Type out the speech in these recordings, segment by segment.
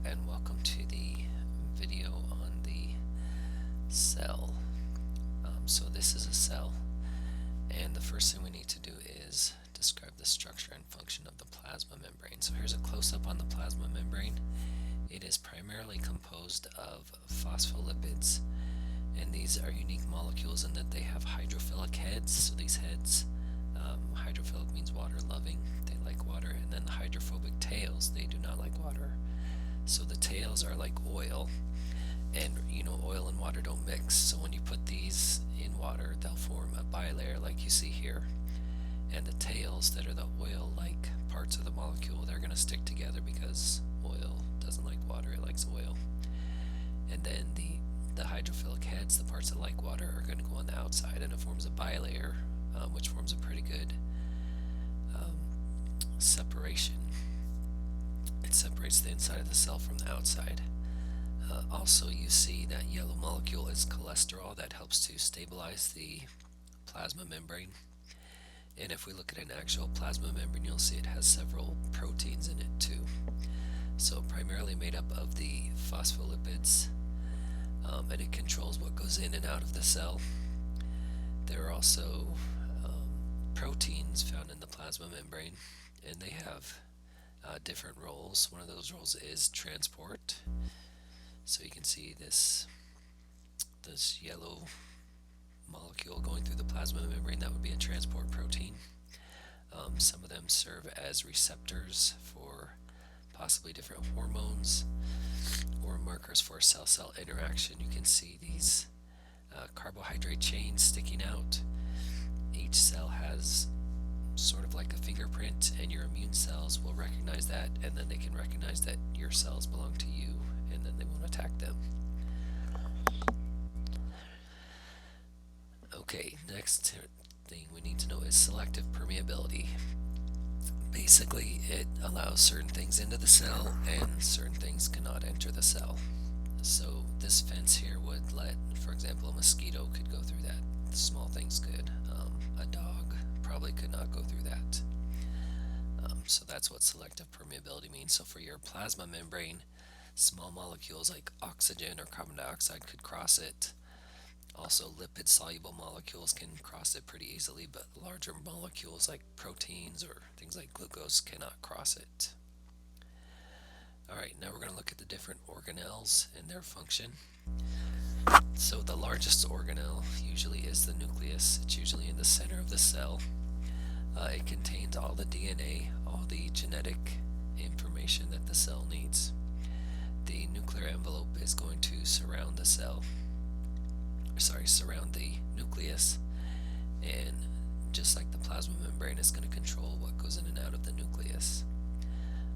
and welcome to the video on the cell. So this is a cell, and the first thing we need to do is describe the structure and function of the plasma membrane. So here's a close-up on the plasma membrane. It is primarily composed of phospholipids, and these are unique molecules in that they have hydrophilic heads. So these heads, hydrophilic means water-loving, they like water, and then the hydrophobic tails, they do not like water. So the tails are like oil, and oil and water don't mix, so when you put these in water they'll form a bilayer like you see here, and the tails that are the oil like parts of the molecule, they're going to stick together because oil doesn't like water, it likes oil. And then the hydrophilic heads, the parts that like water, are going to go on the outside, and it forms a bilayer, which forms a pretty good separation. It separates the inside of the cell from the outside. Also, you see that yellow molecule is cholesterol that helps to stabilize the plasma membrane. And if we look at an actual plasma membrane, you'll see it has several proteins in it too. So primarily made up of the phospholipids, and it controls what goes in and out of the cell. There are also proteins found in the plasma membrane, and they have different roles. One of those roles is transport. So you can see this yellow molecule going through the plasma membrane, that would be a transport protein. Some of them serve as receptors for possibly different hormones or markers for cell-cell interaction. You can see these carbohydrate chains sticking out. Each cell has sort of like a fingerprint, and your immune cells will recognize that, and then they can recognize that your cells belong to you, and then they won't attack them. Okay, next thing we need to know is selective permeability. Basically, it allows certain things into the cell and certain things cannot enter the cell. So this fence here would let, for example, a mosquito could go through that. Small things could. A dog probably could not go through that. So that's what selective permeability means. So for your plasma membrane, small molecules like oxygen or carbon dioxide could cross it. Also, lipid-soluble molecules can cross it pretty easily, but larger molecules like proteins or things like glucose cannot cross it. Alright, now we're going to look at the different organelles and their function. So the largest organelle usually is the nucleus. It's usually in the center of the cell. It contains all the DNA, all the genetic information that the cell needs. The nuclear envelope is going to surround the cell, surround the nucleus, and just like the plasma membrane, is going to control what goes in and out of the nucleus.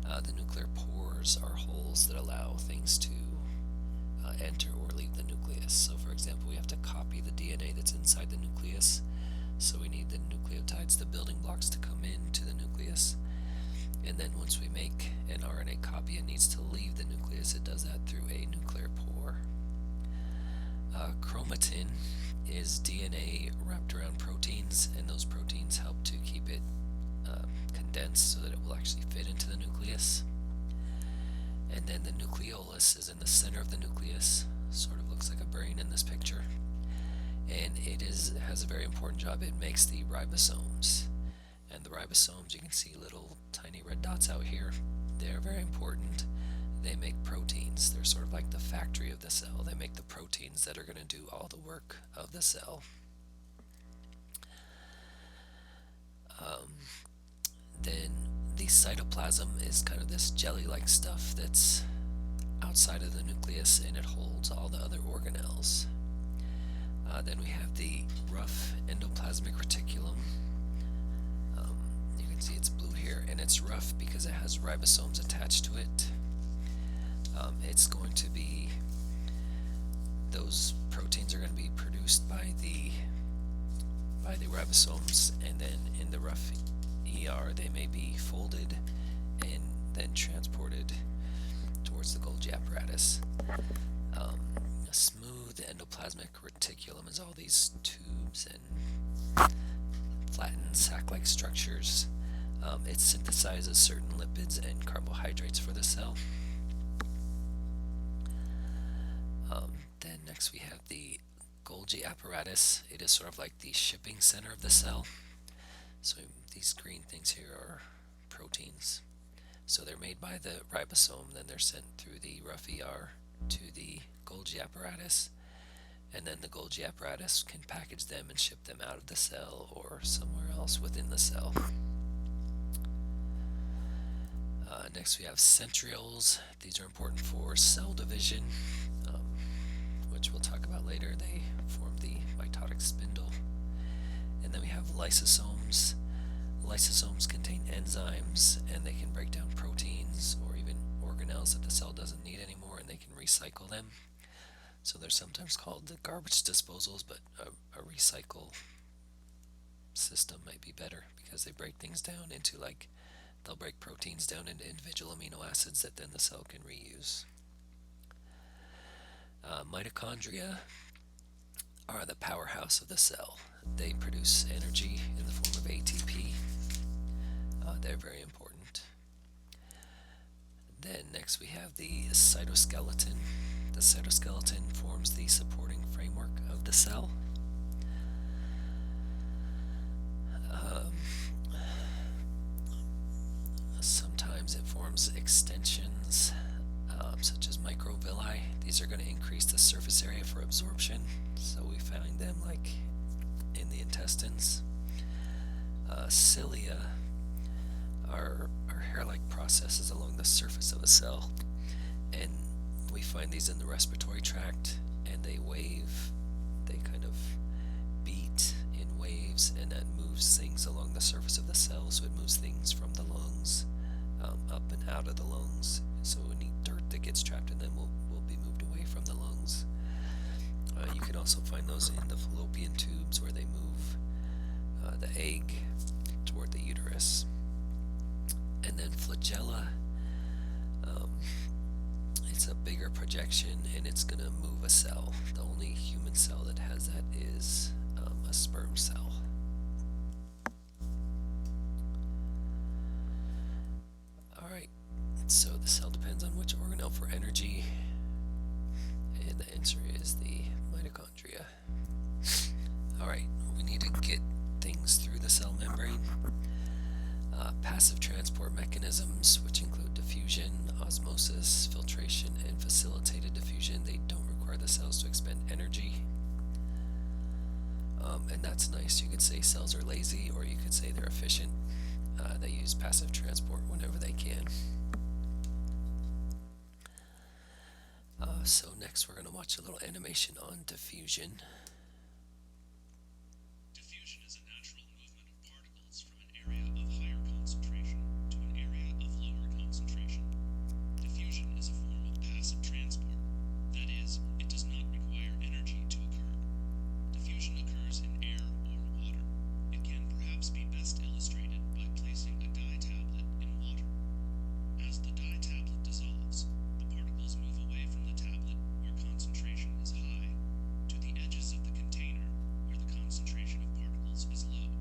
The nuclear pores are holes that allow things to enter or leave the nucleus. So for example, we have to copy the DNA that's inside the nucleus, so we need the nucleotides, the building blocks, to come into the nucleus. And then once we make an RNA copy, it needs to leave the nucleus. It does that through a nuclear pore. Chromatin is DNA wrapped around proteins, and those proteins help to keep it condensed so that it will actually fit into the nucleus. And then the nucleolus is in the center of the nucleus, sort of looks like a brain in this picture, and it has a very important job. It makes the ribosomes, and the ribosomes, you can see little tiny red dots out here. They're very important. They make proteins. They're sort of like the factory of the cell. They make the proteins that are going to do all the work of the cell. Then the cytoplasm is kind of this jelly-like stuff that's outside of the nucleus, and it holds all the other organelles. Then we have the rough endoplasmic reticulum. You can see it's blue here, and it's rough because it has ribosomes attached to it. It's going to be, those proteins are going to be produced by the ribosomes, and then in the rough ER they may be folded and then transported towards the Golgi apparatus. A smooth endoplasmic reticulum is all these tubes and flattened sac-like structures. It synthesizes certain lipids and carbohydrates for the cell. Then next we have the Golgi apparatus. It is sort of like the shipping center of the cell. So these green things here are proteins. So they're made by the ribosome, then they're sent through the rough ER to the Golgi apparatus, and then the Golgi apparatus can package them and ship them out of the cell or somewhere else within the cell. Next we have centrioles. These are important for cell division, which we'll talk about later. They form the mitotic spindle. And then we have lysosomes. Lysosomes contain enzymes, and they can break down proteins or even organelles that the cell doesn't need anymore, and they can recycle them. So they're sometimes called the garbage disposals, but a recycle system might be better because they break things down into they'll break proteins down into individual amino acids that then the cell can reuse. Mitochondria are the powerhouse of the cell. They produce energy in the form of ATP. They're very important. Then next we have the cytoskeleton. The cytoskeleton forms the supporting framework of the cell. Sometimes it forms extensions, such as microvilli. These are going to increase the surface area for absorption, so we find them in the intestines. Cilia are hair-like processes along the surface of a cell, and we find these in the respiratory tract, and they kind of beat in waves, and that moves things along the surface of the cell. So it moves things from the lungs up and out of the lungs. So any dirt that gets trapped in them will be moved away from the lungs. You can also find those in the fallopian tubes, where they move the egg toward the uterus. And then flagella, it's a bigger projection, and it's going to move a cell. The only human cell that has that is a sperm cell. Alright, so the cell depends on which organelle for energy, and the answer is the mitochondria. Alright, we need to get things through the cell membrane. Passive transport mechanisms, which include diffusion, osmosis, filtration, and facilitated diffusion, they don't require the cells to expend energy. And that's nice. You could say cells are lazy, or you could say they're efficient. They use passive transport whenever they can. So next we're going to watch a little animation on diffusion. Diffusion is a natural movement of particles from an area of higher concentration to an area of lower concentration. Diffusion is a form of passive transport. That is, it does not require energy to occur. Diffusion occurs in air or water. It can perhaps be best illustrated by placing a dye tablet in water. As the dye tablet dissolves, the particles move away from the tablet, where concentration is high, to the edges of the container, where the concentration of particles is low.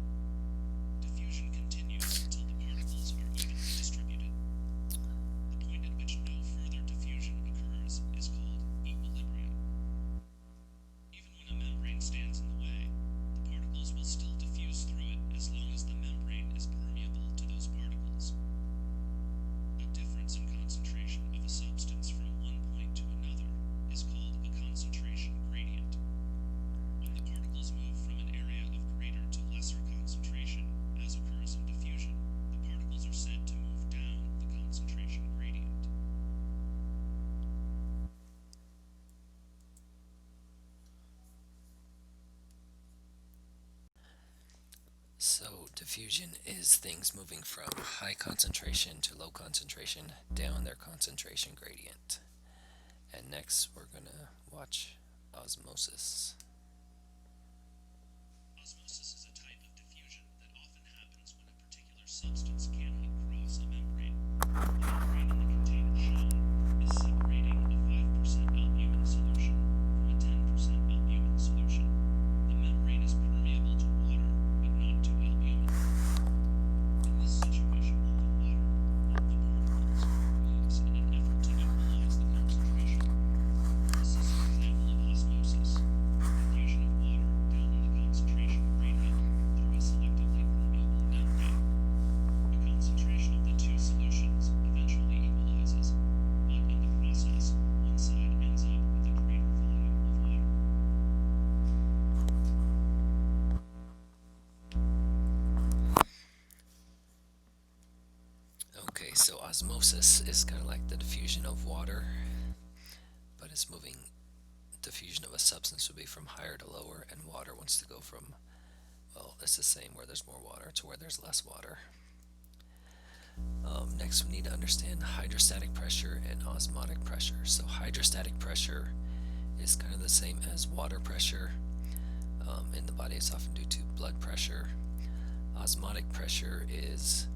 Diffusion continues until the particles are evenly distributed. The point at which no further diffusion occurs is called equilibrium. Even when a membrane stands in the way, the particles will still diffuse through it as long as the membrane is permeable to those particles. A difference in concentration of a substance from one point to another is called a concentration gradient. When the particles move from an area of greater to lesser concentration, as occurs in diffusion, the particles are said to move down the concentration gradient. So diffusion is things moving from high concentration to low concentration down their concentration gradient. And next we're going to watch osmosis. Osmosis is a type of diffusion that often happens when a particular substance cannot cross a membrane. The membrane in the container shown is separating a 5% albumin solution from a 10% albumin solution. The membrane is permeable to water, but not to albumin. In this situation, the water, not the particles, moves in an effort to equalize the concentration. This is an osmosis is kind of like the diffusion of water, but it's moving. Diffusion of a substance would be from higher to lower, and water wants to go from, well, it's the same where there's more water to where there's less water. Next, we need to understand hydrostatic pressure and osmotic pressure. So hydrostatic pressure is kind of the same as water pressure in the body. It's often due to blood pressure. Osmotic pressure is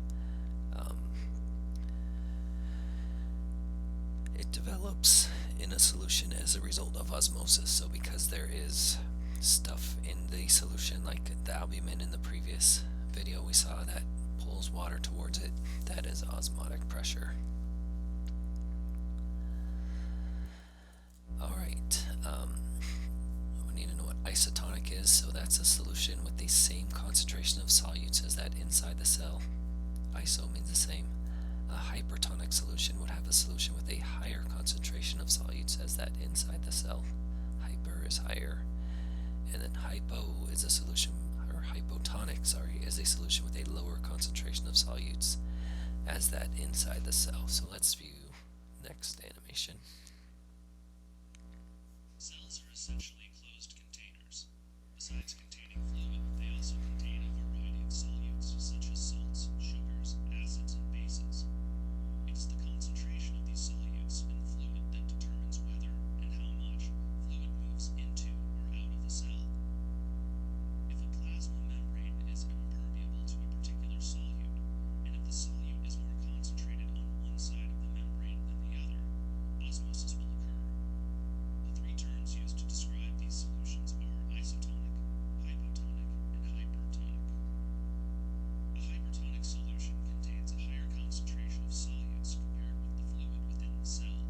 it develops in a solution as a result of osmosis. So because there is stuff in the solution, like the albumin in the previous video we saw, that pulls water towards it, that is osmotic pressure. Alright, we need to know what isotonic is. So that's a solution with the same concentration of solutes as that inside the cell. Iso means the same. A hypertonic solution would have a solution with a higher concentration of solutes as that inside the cell. Hyper is higher. And then hypo is a solution, or hypotonic, is a solution with a lower concentration of solutes as that inside the cell. So let's view next animation. Cells are essentially closed containers. Besides containing fluid, they also contain a variety of solutes, such as salts, sugars, acids, and bases. It's the concentration of these solutes in fluid that determines whether and how much fluid moves into or out of the cell. If a plasma membrane is impermeable to a particular solute, and if the solute is more concentrated on one side of the membrane than the other, osmosis will occur. The three terms used to describe these solutions are isotonic, hypotonic, and hypertonic. A hypertonic solution contains a higher concentration of solutes compared with the fluid within the cell.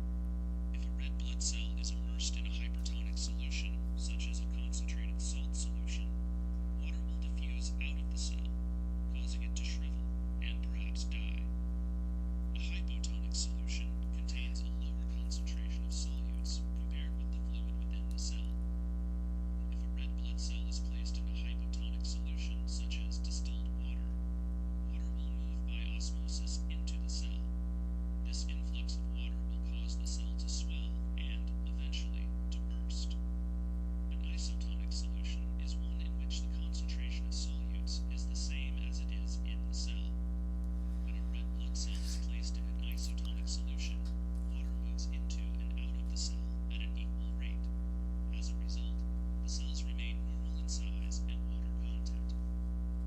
If a red blood cell is immersed in a hypertonic solution, such as a concentrated salt solution, water will diffuse out of the cell, causing it to shrivel and perhaps die. A hypotonic solution contains a lower concentration of solutes compared with the fluid within the cell. If a red blood cell is placed in a hypotonic solution, such as distilled water, water will move by osmosis into the cell. This influx of water will cause the cell to swell and, eventually, to burst. An isotonic solution is one in which the concentration of solutes is the same as it is in the cell. When a red blood cell is placed in an isotonic solution, water moves into and out of the cell at an equal rate. As a result, the cells remain normal in size and water content.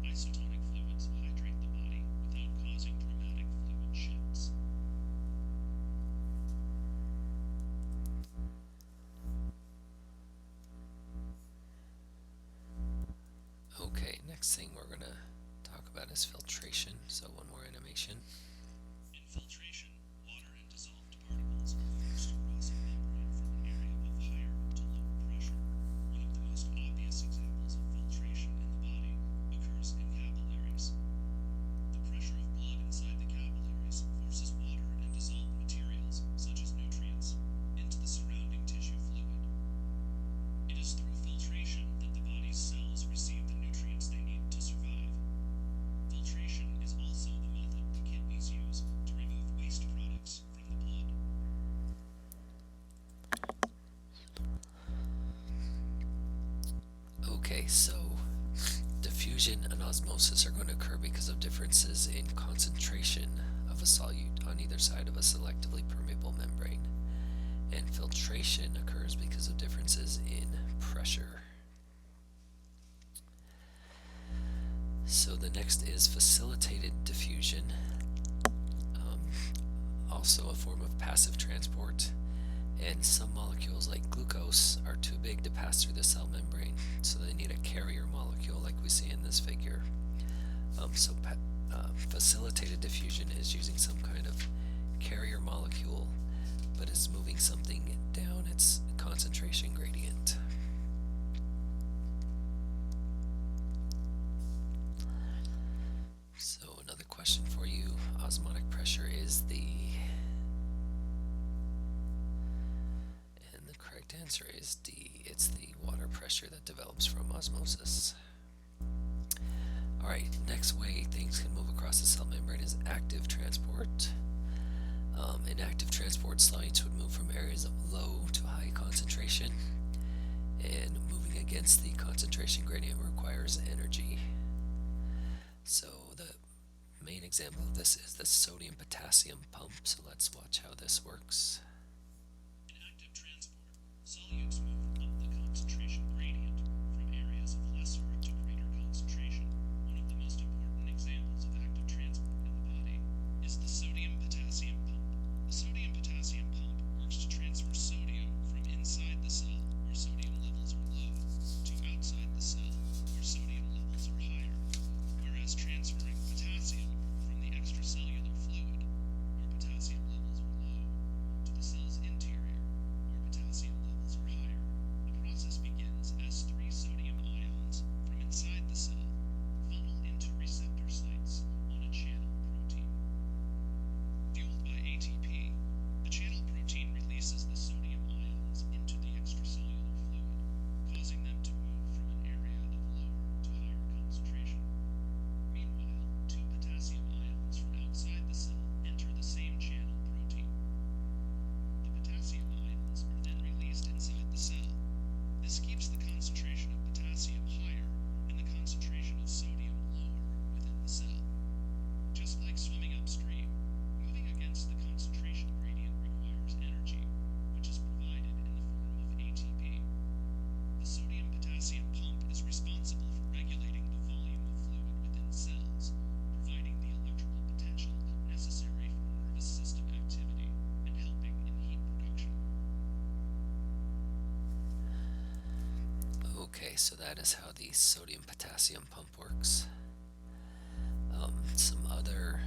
Isotonic fluids hydrate the body without causing dramatic fluid shifts. Okay, next thing we're gonna talk about is filtration. So one more animation. In filtration, water and dissolved particles are forced across a membrane from an area of higher to lower pressure. One of the most obvious examples of filtration in the body occurs in capillaries. The pressure of blood inside the capillaries forces water and dissolved materials, such as nutrients, into the surrounding tissue fluid. It is through filtration that the body's cells receive the nutrients they need to survive. Filtration is also the method the kidneys use to remove waste products from the blood. Okay, so diffusion and osmosis are going to occur because of differences in concentration of a solute on either side of a selectively permeable membrane. And filtration occurs because of differences in pressure. So the next is facilitated diffusion, also a form of passive transport. And some molecules like glucose are too big to pass through the cell membrane, so they need a carrier molecule like we see in this figure. Facilitated diffusion is using some kind of carrier molecule, but it's moving something down its concentration gradient. So another question for you, osmotic pressure is and the correct answer is D. It's the water pressure that develops from osmosis. Alright, next way things can move across the cell membrane is active transport. Inactive transport slides would move from areas of low to high concentration, and moving against the concentration gradient requires energy. So the main example of this is the sodium potassium pump, so let's watch how this works. In active transport, solutes move up the concentration gradient from areas of lesser to greater concentration. One of the most important examples of active transport in the body is the sodium potassium pump. The sodium potassium pump works to transfer sodium from inside the cell, where sodium levels are low, to outside the cell, where sodium levels are higher, whereas transferring potassium from the extracellular fluid, where potassium levels are low, to the cell's interior, where potassium levels are higher. The process begins as 3 sodium ions from inside the cell funnel into receptor sites on a channel protein. Fueled by ATP, the channel protein releases the sodium ions into the extracellular fluid, causing them to move from an area of lower to higher concentration. Meanwhile, 2 potassium ions from outside the cell enter the same channel protein. The potassium ions are then released inside the cell. This keeps the concentration of potassium higher and the concentration of sodium lower within the cell. Just like swimming upstream, moving against the concentration gradient requires energy, which is provided in the form of ATP. The sodium potassium pump is responsible for regulating the volume of fluid within cells, providing the electrical potential necessary for nervous system activity and helping in heat production. Okay, so that is how the sodium potassium pump works. Some other,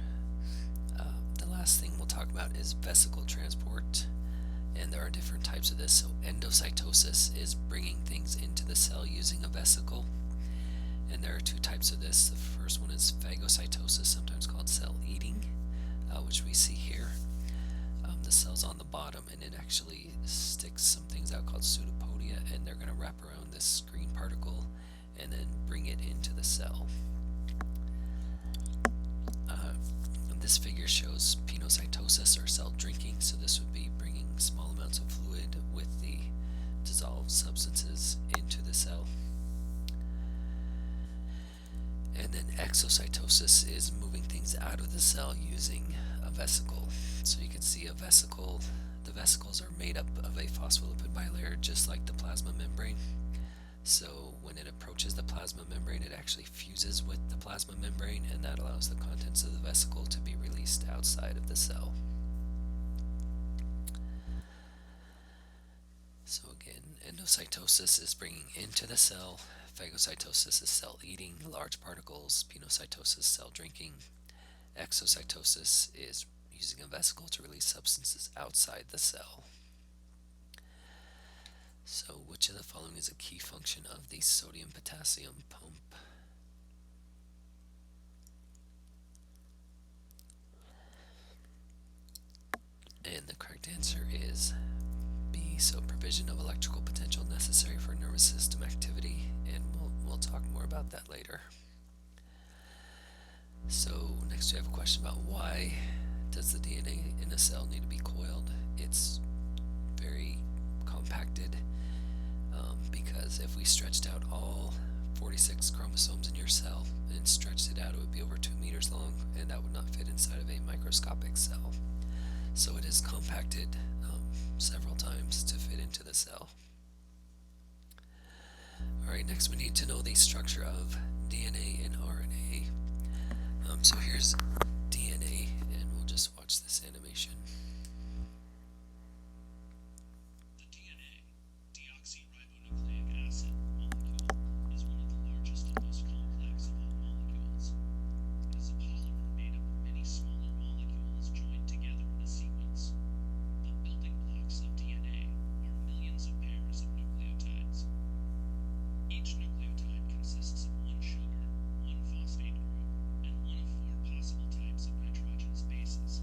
the last thing we'll talk about is vesicle transport, and there are different types of this. So endocytosis is bringing things into the cell using a vesicle, and there are 2 types of this. The first one is phagocytosis, sometimes called cell eating, which we see here. The cell's on the bottom, and it actually sticks some things out called pseudopodia, and they're going to wrap around this green particle and then bring it into the cell. This figure shows pinocytosis, or cell drinking, so this would be bringing small amounts of fluid with the dissolved substances into the cell. And then exocytosis is moving things out of the cell using a vesicle. So you can see a vesicle, the vesicles are made up of a phospholipid bilayer just like the plasma membrane. So when it approaches the plasma membrane, it actually fuses with the plasma membrane, and that allows the contents of the vesicle to be released outside of the cell. So again, endocytosis is bringing into the cell, phagocytosis is cell eating large particles, pinocytosis cell drinking, exocytosis is using a vesicle to release substances outside the cell. So which of the following is a key function of the sodium potassium pump? And the correct answer is B, so provision of electrical potential necessary for nervous system activity, and we'll talk more about that later. So next we have a question about why does the DNA in a cell need to be coiled? It's very compacted, because if we stretched out all 46 chromosomes in your cell and stretched it out, it would be over 2 meters long, and that would not fit inside of a microscopic cell. So it is compacted several times to fit into the cell. Alright, next we need to know the structure of DNA and RNA. So here's DNA, and we'll just watch this animation. The DNA, deoxyribonucleic acid molecule, is one of the largest and most complex of all molecules. It is a polymer made up of many smaller molecules joined together in a sequence. The building blocks of DNA are millions of pairs of nucleotides. Each nucleotide consists of 1 sugar, 1 phosphate group, and one of 4 possible types of nitrogenous bases.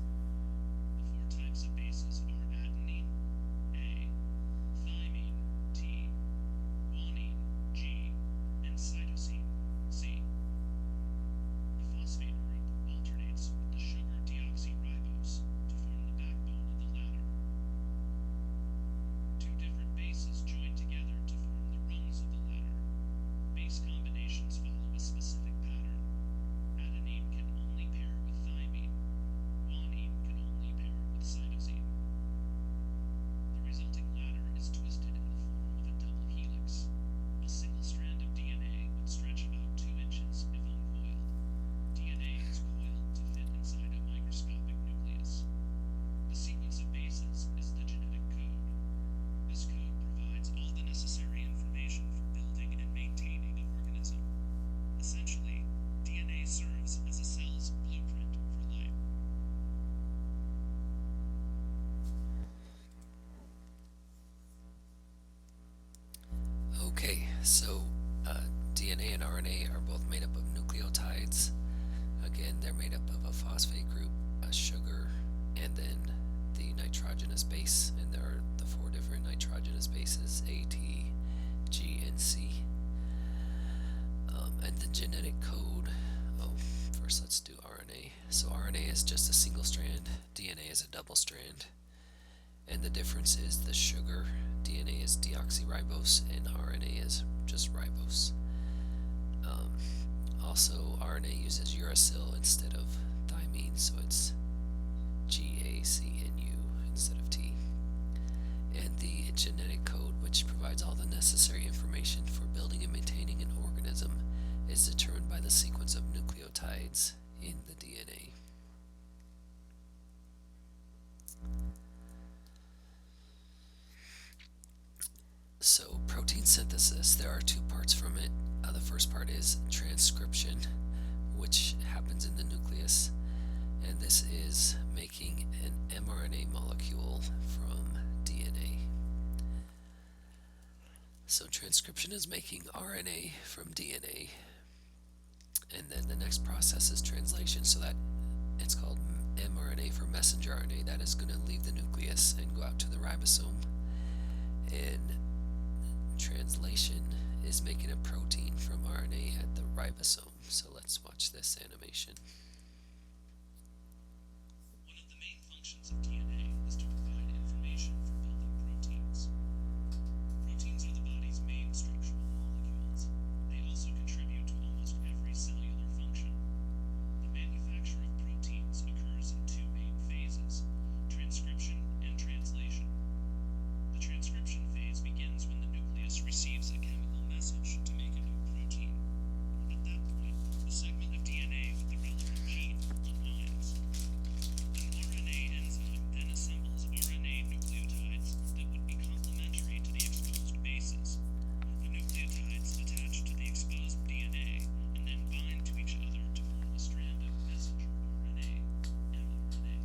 DNA and RNA are both made up of nucleotides. Again, they're made up of a phosphate group, a sugar, and then the nitrogenous base. And there are the four different nitrogenous bases, A, T, G, and C. And the genetic code, first let's do RNA. So RNA is just a single strand, DNA is a double strand. And the difference is the sugar, DNA is deoxyribose, and RNA is just ribose. Also, RNA uses uracil instead of thymine, so it's GACNU instead of T. And the genetic code, which provides all the necessary information for building and maintaining an organism, is determined by the sequence of nucleotides in the DNA. So, protein synthesis, there are two parts from it. The first part is transcription, which happens in the nucleus, and this is making an mRNA molecule from DNA. So transcription is making RNA from DNA, and then the next process is translation, so that it's called mRNA for messenger RNA. That is going to leave the nucleus and go out to the ribosome, and translation is making a protein from RNA at the ribosome. So let's watch this animation. One of the main functions of DNA is to provide information for building proteins. Proteins are the body's main structural molecules. They also contribute to almost every cellular function. The manufacture of proteins occurs in two main phases: transcription and translation. The transcription phase begins when the nucleus receives a chemical message to make a new protein. At that point, the segment of DNA with the relevant gene unwinds. An RNA enzyme then assembles RNA nucleotides that would be complementary to the exposed bases. The nucleotides attach to the exposed DNA and then bind to each other to form a strand of messenger RNA, mRNA.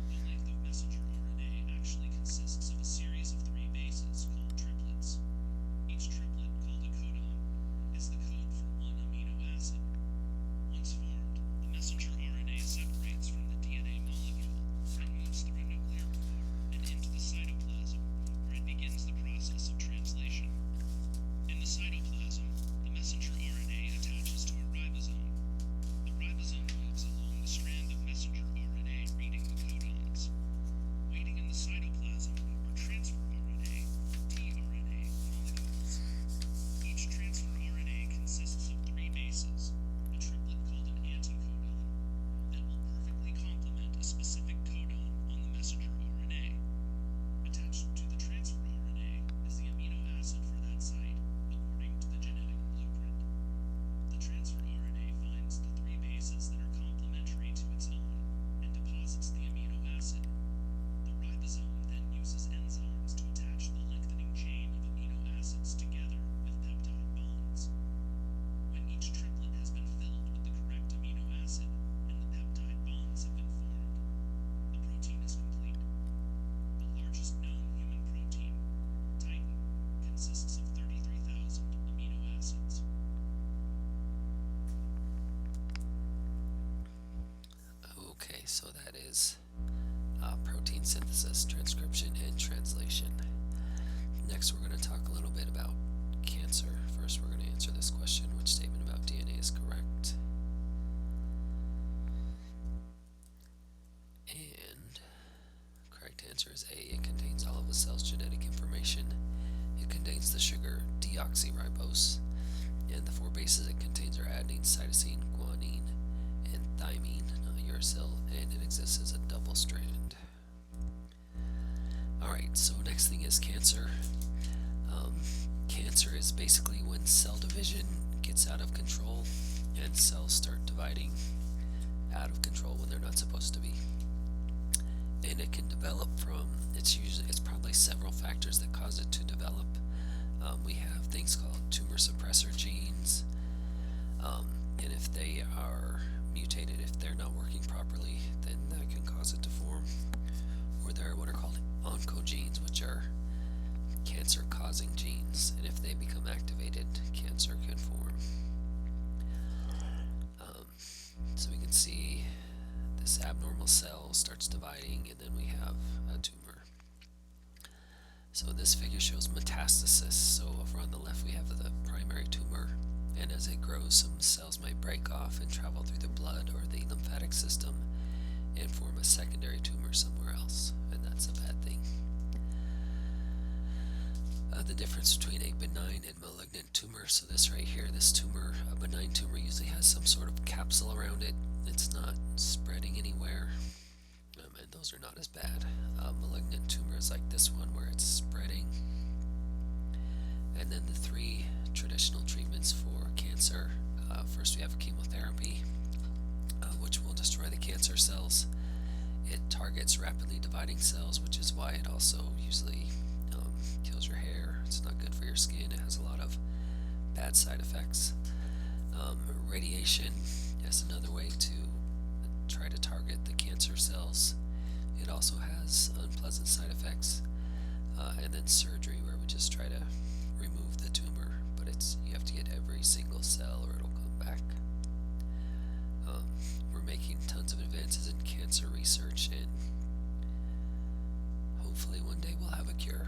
The length of messenger RNA actually consists of a series of three bases called triplets. Each triplet, called a codon, is the code for one amino acid. Once formed, the messenger RNA separates from the DNA molecule and moves through a nuclear pore and into the cytoplasm, where it begins the process of translation. In the cytoplasm, the messenger RNA attaches to a ribosome. The ribosome moves along the strand of messenger RNA reading the codons. Waiting in the cytoplasm are transfer RNA, tRNA molecules. Each transfer RNA consists of three bases, a triplet called an anticodon, that will perfectly complement a specific codon on the messenger RNA. Attached to the transfer RNA is the amino acid for that site, according to the genetic blueprint. The transfer RNA finds the three bases that are complementary to its own and deposits the amino acid. The ribosome then uses enzymes to attach the lengthening chain of amino acids together with peptide bonds. When each triplet has been filled with the correct amino acid and the peptide bonds have been formed, the protein is complete. The largest known human protein, Titin, consists of 33,000 amino acids. Okay, so that is protein synthesis, transcription, and translation. Next, we're going to talk a little bit about cancer. First, we're going to answer this question: which statement about DNA is correct? And correct answer is A. It contains all of a cell's genetic information. It contains the sugar deoxyribose, and the four bases it contains are adenine, cytosine, guanine, and thymine, uracil, and it exists as a double strand. Alright, so next thing is cancer. Cancer is basically when cell division gets out of control and cells start dividing out of control when they're not supposed to be. And it can develop from, it's probably several factors that cause it to develop. We have things called tumor suppressor genes, and if they are mutated, if they're not working properly, then that can cause it to form. Or there are what are called oncogenes, which can cancer-causing genes, and if they become activated, cancer can form. So we can see this abnormal cell starts dividing, and then we have a tumor. So this figure shows metastasis. So over on the left we have the primary tumor, and as it grows, some cells might break off and travel through the blood or the lymphatic system and form a secondary tumor somewhere else, and that's a bad thing. The difference between a benign and malignant tumor. So this right here, this tumor, a benign tumor usually has some sort of capsule around it. It's not spreading anywhere, and those are not as bad. Malignant tumors like this one where it's spreading. And then the three traditional treatments for cancer. First we have chemotherapy, which will destroy the cancer cells. It targets rapidly dividing cells, which is why it also usually kills your hair. It's not good for your skin. It has a lot of bad side effects. Radiation is another way to try to target the cancer cells. It also has unpleasant side effects. And then surgery, where we just try to remove the tumor, but you have to get every single cell or it'll come back. We're making tons of advances in cancer research, and hopefully one day we'll have a cure.